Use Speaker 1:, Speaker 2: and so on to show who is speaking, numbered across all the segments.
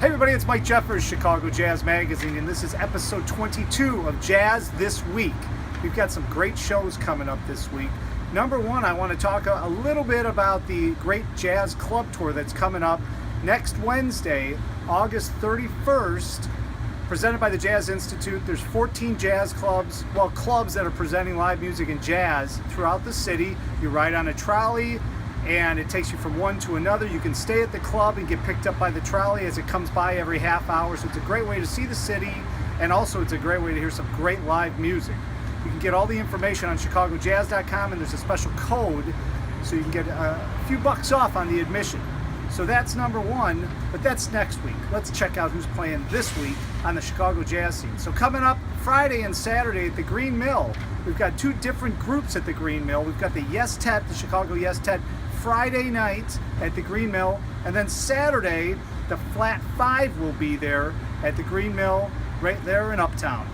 Speaker 1: everybody, it's Mike Jeffers, Chicago Jazz Magazine, and this is episode 22 of Jazz This Week. We've got some great shows coming up this week. Number one, I want to talk a little bit about the Great Jazz Club Tour that's coming up next Wednesday, August 31st, presented by the Jazz Institute. There's 14 jazz clubs, clubs that are presenting live music and jazz throughout the city. You ride on a trolley, and it takes you from one to another. You can stay at the club and get picked up by the trolley as it comes by every half hour. So it's a great way to see the city, and also it's a great way to hear some great live music. You can get all the information on chicagojazz.com, and there's a special code so you can get a few bucks off on the admission. So that's number one, but that's next week. Let's check out who's playing this week on the Chicago jazz scene. So coming up Friday and Saturday at the Green Mill, we've got two different groups at the Green Mill. We've got the Yes Tet, the Chicago Yes Tet, Friday night at the Green Mill, and then Saturday, the Flat Five will be there at the Green Mill right there in Uptown.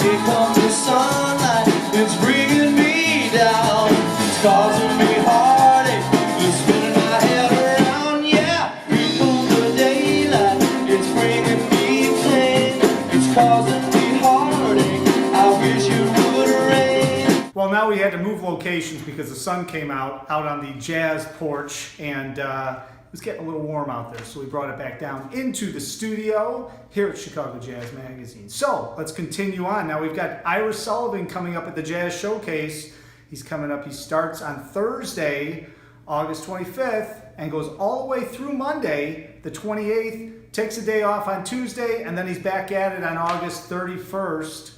Speaker 2: Here comes the sunlight, it's bringing me down, it's causing me heartache, it's spinning my head around, yeah. Here comes the daylight, it's bringing me pain, it's causing me heartache, I wish it would rain.
Speaker 1: Well, now we had to move locations because the sun came out on the jazz porch, and it was getting a little warm out there, so we brought it back down into the studio here at Chicago Jazz Magazine. So let's continue on. Now we've got Ira Sullivan coming up at the Jazz Showcase. He's coming up. He starts on Thursday, August 25th, and goes all the way through Monday, the 28th, takes a day off on Tuesday, and then he's back at it on August 31st,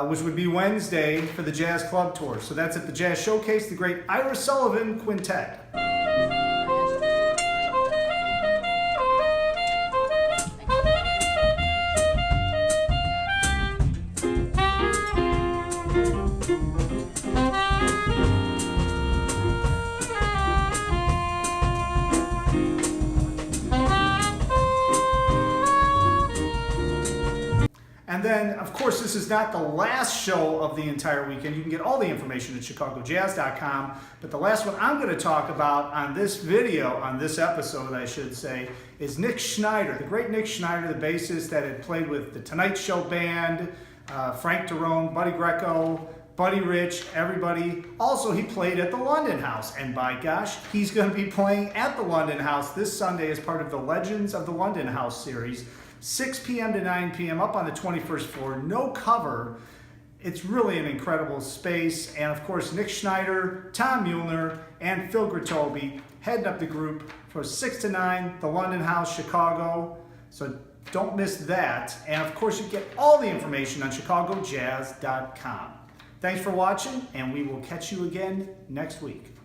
Speaker 1: which would be Wednesday for the Jazz Club Tour. So that's at the Jazz Showcase, the great Ira Sullivan Quintet. And then, of course, this is not the last show of the entire weekend. You can get all the information at chicagojazz.com. But the last one I'm going to talk about on this video, on this episode, I should say, is Nick Schneider, the great Nick Schneider, the bassist that had played with the Tonight Show Band, Frank Derone, Buddy Greco, Buddy Rich, everybody. Also, he played at the London House, and by gosh, he's going to be playing at the London House this Sunday as part of the Legends of the London House series, 6 p.m. to 9 p.m. up on the 21st floor, no cover. It's really an incredible space, and of course, Nick Schneider, Tom Mueller, and Phil Gratobi heading up the group for 6 to 9, the London House, Chicago. So don't miss that, and of course, you get all the information on chicagojazz.com. Thanks for watching, and we will catch you again next week.